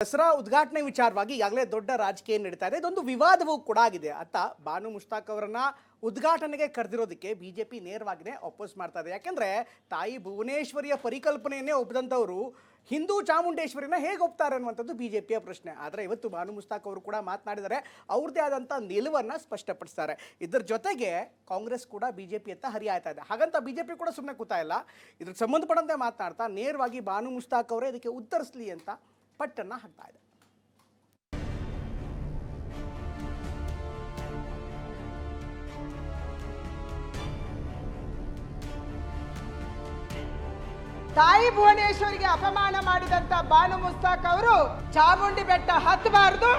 ದಸರಾ ಉದ್ಘಾಟನೆ ವಿಚಾರವಾಗಿ ಈಗಾಗಲೇ ದೊಡ್ಡ ರಾಜಕೀಯ ನಡೀತಾ ಇದೆ. ಇದೊಂದು ವಿವಾದವೂ ಕೂಡ ಆಗಿದೆ. ಅತ್ತ ಬಾನು ಮುಷ್ತಾಕ್ ಅವರನ್ನ ಉದ್ಘಾಟನೆಗೆ ಕರೆದಿರೋದಕ್ಕೆ ಬಿಜೆಪಿ ನೇರವಾಗಿಯೇ ಅಪೋಸ್ ಮಾಡ್ತಾ ಇದೆ. ಯಾಕೆಂದ್ರೆ ತಾಯಿ ಭುವನೇಶ್ವರಿಯ ಪರಿಕಲ್ಪನೆಯನ್ನೇ ಒಪ್ಪದಂಥವರು ಹಿಂದೂ ಚಾಮುಂಡೇಶ್ವರಿನ ಹೇಗೆ ಒಪ್ತಾರೆ ಅನ್ನುವಂಥದ್ದು ಬಿಜೆಪಿಯ ಪ್ರಶ್ನೆ. ಆದರೆ ಇವತ್ತು ಬಾನು ಮುಷ್ತಾಕ್ ಅವರು ಕೂಡ ಮಾತನಾಡಿದ್ದಾರೆ, ಅವ್ರದ್ದೇ ಆದಂಥ ನಿಲುವನ್ನು ಸ್ಪಷ್ಟಪಡಿಸ್ತಾರೆ. ಇದರ ಜೊತೆಗೆ ಕಾಂಗ್ರೆಸ್ ಕೂಡ ಬಿಜೆಪಿಯತ್ತ ಹರಿಯಾಯ್ತಾ ಇದೆ. ಹಾಗಂತ ಬಿಜೆಪಿ ಕೂಡ ಸುಮ್ಮನೆ ಕೂತಾ ಇಲ್ಲ. ಇದಕ್ಕೆ ಸಂಬಂಧಪಟ್ಟಂತೆ ಮಾತನಾಡ್ತಾ ನೇರವಾಗಿ ಬಾನು ಮುಷ್ತಾಕ್ ಅವರೇ ಇದಕ್ಕೆ ಉತ್ತರಿಸಲಿ ಅಂತ ಪಟ್ಟನ್ನ ಹಾಕ್ತಾ ಇದೆ. ತಾಯಿ ಭುವನೇಶ್ವರಿಗೆ ಅಪಮಾನ ಮಾಡಿದಂತ ಬಾನು ಮುಸ್ತಾಕ್ ಅವರು ಚಾಮುಂಡಿ ಬೆಟ್ಟ ಹತ್ತಬಾರದು.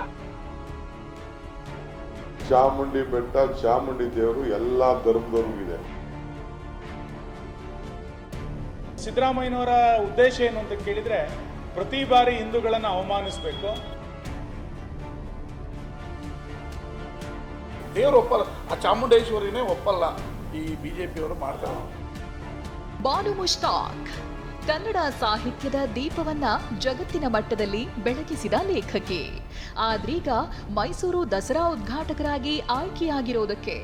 ಚಾಮುಂಡಿ ಬೆಟ್ಟ, ಚಾಮುಂಡಿ ದೇವರು ಎಲ್ಲಾ ಧರ್ಮದವ್ರಿಗಿದೆ. ಸಿದ್ದರಾಮಯ್ಯನವರ ಉದ್ದೇಶ ಏನು ಅಂತ ಕೇಳಿದ್ರೆ, ಪ್ರತಿ ಬಾರಿ ಹಿಂದೂಗಳನ್ನ ಅವಮಾನಿಸಬೇಕು. ದೇವರು ಒಪ್ಪಲ್ಲ, ಆ ಚಾಮುಂಡೇಶ್ವರಿನೇ ಒಪ್ಪಲ್ಲ ಈ ಬಿಜೆಪಿಯವರು ಮಾಡ್ತಾರೆ. ಬಾನು ಮುಷ್ತಾಕ್ ಕನ್ನಡ ಸಾಹಿತ್ಯದ ದೀಪವನ್ನ ಜಗತ್ತಿನ ಮಟ್ಟದಲ್ಲಿ ಬೆಳಗಿಸಿದ ಲೇಖಕಿ. ಆದ್ರೀಗ ಮೈಸೂರು ದಸರಾ ಉದ್ಘಾಟಕರಾಗಿ ಆಯ್ಕೆಯಾಗಿರೋದಕ್ಕೆ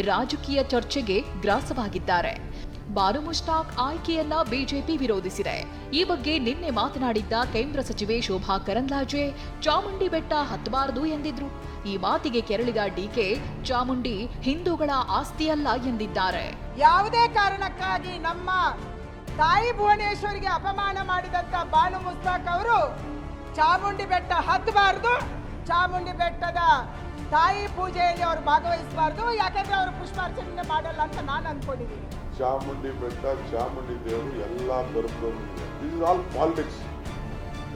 ರಾಜಕೀಯ ಚರ್ಚೆಗೆ ಗ್ರಾಸವಾಗಿದ್ದಾರೆ. ಬಾನು ಮುಷ್ತಾಕ್ ಆಯ್ಕೆಯನ್ನ ಬಿಜೆಪಿ ವಿರೋಧಿಸಿದೆ. ಈ ಬಗ್ಗೆ ನಿನ್ನೆ ಮಾತನಾಡಿದ್ದ ಕೇಂದ್ರ ಸಚಿವೆ ಶೋಭಾ ಕರಂದ್ಲಾಜೆ ಚಾಮುಂಡಿ ಬೆಟ್ಟ ಹತ್ತಬಾರದು ಎಂದಿದ್ರು. ಈ ಮಾತಿಗೆ ಕೆರಳಿದ ಡಿಕೆ ಚಾಮುಂಡಿ ಹಿಂದೂಗಳ ಆಸ್ತಿಯಲ್ಲ ಎಂದಿದ್ದಾರೆ. ಯಾವುದೇ ಕಾರಣಕ್ಕಾಗಿ ನಮ್ಮ ತಾಯಿ ಭುವನೇಶ್ವರಿಗೆ ಅಪಮಾನ ಮಾಡಿದಂತ ಬಾನು ಮುಸ್ತಾಕ್ ಅವರು ಚಾಮುಂಡಿ ಬೆಟ್ಟ ಹತ್ತಬಾರದು, ಚಾಮುಂಡಿ ಬೆಟ್ಟದ ತಾಯಿ ಪೂಜೆಯಲ್ಲಿ ಅವರು ಭಾಗವಹಿಸಬಾರದು. ಯಾಕಂದ್ರೆ ಅವರು ಪುಷ್ಪಾರ್ಚನೆ ಮಾಡಲ್ಲ ಅಂತ ನಾನು ಅನ್ಕೊಂಡಿದ್ದೀನಿ. ಚಾಮುಂಡಿ ಬೆಟ್ಟ, ಚಾಮುಂಡಿ ದೇವರು ಎಲ್ಲಾ ಧರ್ಮದವ್ರಿಗಿದೆ. This is all politics.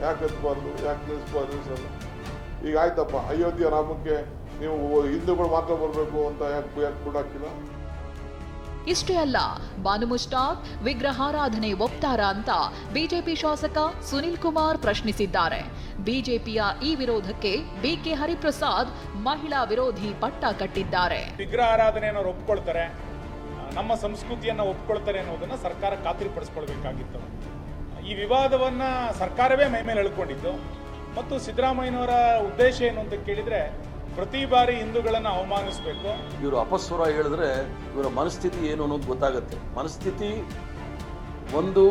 ಯಾಕೆ ಹತ್ಬಾರ್ದು, ಯಾಕೆ ನಿಲ್ಲಿಸಬಾರ್ದು? ಈಗ ಆಯ್ತಪ್ಪ, ಅಯೋಧ್ಯೆ ರಾಮಕ್ಕೆ ನೀವು ಹಿಂದೂಗಳು ಮಾತ್ರ ಬರಬೇಕು ಅಂತ ಯಾಕೆ ಬಿಡಾಕಿಲ್ಲ? ಇಷ್ಟೇ ಅಲ್ಲ, ಬಾನು ಮುಷ್ತಾಕ್ ವಿಗ್ರಹಾರಾಧನೆ ಒಪ್ತಾರಾ ಅಂತ ಬಿಜೆಪಿ ಶಾಸಕ ಸುನಿಲ್ ಕುಮಾರ್ ಪ್ರಶ್ನಿಸಿದ್ದಾರೆ. ಬಿಜೆಪಿಯ ಈ ವಿರೋಧಕ್ಕೆ ಬಿಕೆ ಹರಿಪ್ರಸಾದ್ ಮಹಿಳಾ ವಿರೋಧಿ ಪಟ್ಟ ಕಟ್ಟಿದ್ದಾರೆ. ವಿಗ್ರಹಾರಾಧನೆಯನ್ನು ಒಪ್ಕೊಳ್ತಾರೆ, ನಮ್ಮ ಸಂಸ್ಕೃತಿಯನ್ನ ಒಪ್ಕೊಳ್ತಾರೆ ಅನ್ನೋದನ್ನ ಸರ್ಕಾರ ಖಾತ್ರಿಪಡಿಸ್ಕೊಳ್ಬೇಕಾಗಿತ್ತು. ಈ ವಿವಾದವನ್ನ ಸರ್ಕಾರವೇ ಮೈ ಮೇಲೆ ಎಳ್ಕೊಂಡಿತ್ತು. ಮತ್ತು ಸಿದ್ದರಾಮಯ್ಯನವರ ಉದ್ದೇಶ ಏನು ಅಂತ ಕೇಳಿದ್ರೆ, ಪ್ರತಿ ಬಾರಿ ಹಿಂದೂಗಳನ್ನ ಅವಮಾನಿಸಬೇಕು. ಇವರು ಅಪಸ್ವರ ಹೇಳಿದ್ರೆ ಇವರ ಮನಸ್ಥಿತಿ ಏನು ಅನ್ನೋದು ಗೊತ್ತಾಗುತ್ತೆ. ಮನಸ್ಥಿತಿ ಒಂದು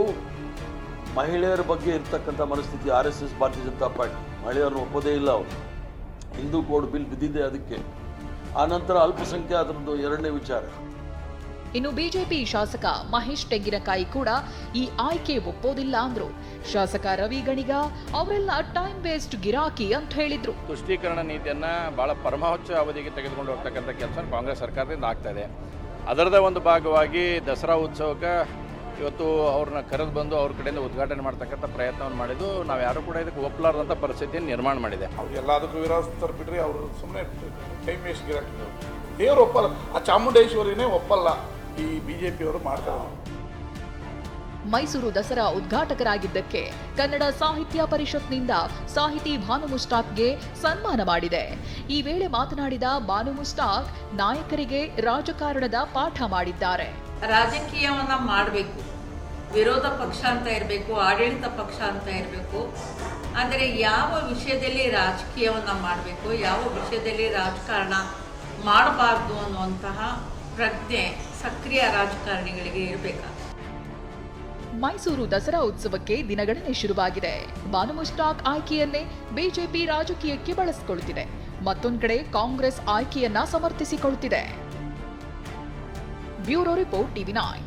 ಮಹಿಳೆಯರ ಬಗ್ಗೆ ಇರ್ತಕ್ಕಂಥ ಮನಸ್ಥಿತಿ. RSS ಭಾರತೀಯ ಜನತಾ ಪಾರ್ಟಿ ಮಹಿಳೆಯರನ್ನು ಒಪ್ಪೋದೇ ಇಲ್ಲ. ಅವರು ಹಿಂದೂ ಕೋಡ್ ಬಿಲ್ ಬಿದ್ದಿದೆ ಅದಕ್ಕೆ. ಆನಂತರ ಅಲ್ಪಸಂಖ್ಯಾತರದ್ದು ಎರಡನೇ ವಿಚಾರ. ಇನ್ನು ಬಿಜೆಪಿ ಶಾಸಕ ಮಹೇಶ್ ತೆಂಗಿನಕಾಯಿ ಕೂಡ ಈ ಆಯ್ಕೆ ಒಪ್ಪೋದಿಲ್ಲ ಅಂದ್ರು. ಶಾಸಕ ರವಿ ಗಣಿಗ ಅವರೆಲ್ಲ ಟೈಮ್ ವೇಸ್ಟ್ ಗಿರಾಕಿ ಅಂತ ಹೇಳಿದ್ರು. ತುಷ್ಟೀಕರಣ ನೀತಿಯನ್ನ ಬಹಳ ಪರಮಾವಚ ಅವಧಿಗೆ ತೆಗೆದುಕೊಂಡು ಹೋಗ್ತಕ್ಕಂಥ ಕೆಲಸ ಕಾಂಗ್ರೆಸ್ ಸರ್ಕಾರದಿಂದ ಆಗ್ತಾ ಇದೆ. ಅದರದೇ ಒಂದು ಭಾಗವಾಗಿ ದಸರಾ ಉತ್ಸವಕ್ಕೆ ಇವತ್ತು ಅವ್ರನ್ನ ಕರೆದು ಬಂದು ಅವ್ರ ಕಡೆಯಿಂದ ಉದ್ಘಾಟನೆ ಮಾಡ್ತಕ್ಕಂಥ ಪ್ರಯತ್ನವನ್ನು ಮಾಡಿದ್ದು ನಾವು ಯಾರು ಕೂಡ ಇದಕ್ಕೆ ಒಪ್ಪಲಾರದಂಥ ಪರಿಸ್ಥಿತಿಯನ್ನು ನಿರ್ಮಾಣ ಮಾಡಿದೆ. ಅವ್ರು ಎಲ್ಲದಕ್ಕೂ ವಿರೋಧಿಸ್ತಾರೆ ಬಿಡ್ರಿ, ಅವರು ಸುಮ್ಮನೆ ಟೈಮ್ ವೇಸ್ಟ್ ಗಿರಾಕಿದ್ರು. ದೇವರು ಒಪ್ಪಲ್ಲ, ಆ ಚಾಮುಂಡೇಶ್ವರಿನೇ ಒಪ್ಪಲ್ಲ ಈ ಬಿಜೆಪಿಯವರು ಮಾಡ್ತಾರೆ. ಮೈಸೂರು ದಸರಾ ಉದ್ಘಾಟಕರಾಗಿದ್ದಕ್ಕೆ ಕನ್ನಡ ಸಾಹಿತ್ಯ ಪರಿಷತ್ನಿಂದ ಸಾಹಿತಿ ಬಾನು ಮುಷ್ತಾಕ್ಗೆ ಸನ್ಮಾನ ಮಾಡಿದೆ. ಈ ವೇಳೆ ಮಾತನಾಡಿದ ಬಾನು ಮುಷ್ತಾಕ್ ನಾಯಕರಿಗೆ ರಾಜಕಾರಣದ ಪಾಠ ಮಾಡಿದ್ದಾರೆ. ರಾಜಕೀಯವನ್ನ ಮಾಡಬೇಕು, ವಿರೋಧ ಪಕ್ಷ ಅಂತ ಇರಬೇಕು, ಆಡಳಿತ ಪಕ್ಷ ಅಂತ ಇರಬೇಕು. ಆದರೆ ಯಾವ ವಿಷಯದಲ್ಲಿ ರಾಜಕೀಯವನ್ನ ಮಾಡಬೇಕು, ಯಾವ ವಿಷಯದಲ್ಲಿ ರಾಜಕಾರಣ ಮಾಡಬಾರ್ದು ಅನ್ನುವಂತಹ ಪ್ರಜ್ಞೆ ಸಕ್ರಿಯ ರಾಜಕಾರಣಿಗಳಿಗೆ ಇರಬೇಕಾಗುತ್ತೆ. ಮೈಸೂರು ದಸರಾ ಉತ್ಸವಕ್ಕೆ ದಿನಗಣನೆ ಶುರುವಾಗಿದೆ. ಬಾನು ಮುಷ್ತಾಕ್ ಆಯ್ಕೆಯನ್ನೇ ಬಿಜೆಪಿ ರಾಜಕೀಯಕ್ಕೆ ಬಳಸಿಕೊಳ್ಳುತ್ತಿದೆ. ಮತ್ತೊಂದು ಕಡೆ ಕಾಂಗ್ರೆಸ್ ಆಯ್ಕೆಯನ್ನ ಸಮರ್ಥಿಸಿಕೊಳ್ಳುತ್ತಿದೆ. Bureau report, TV9.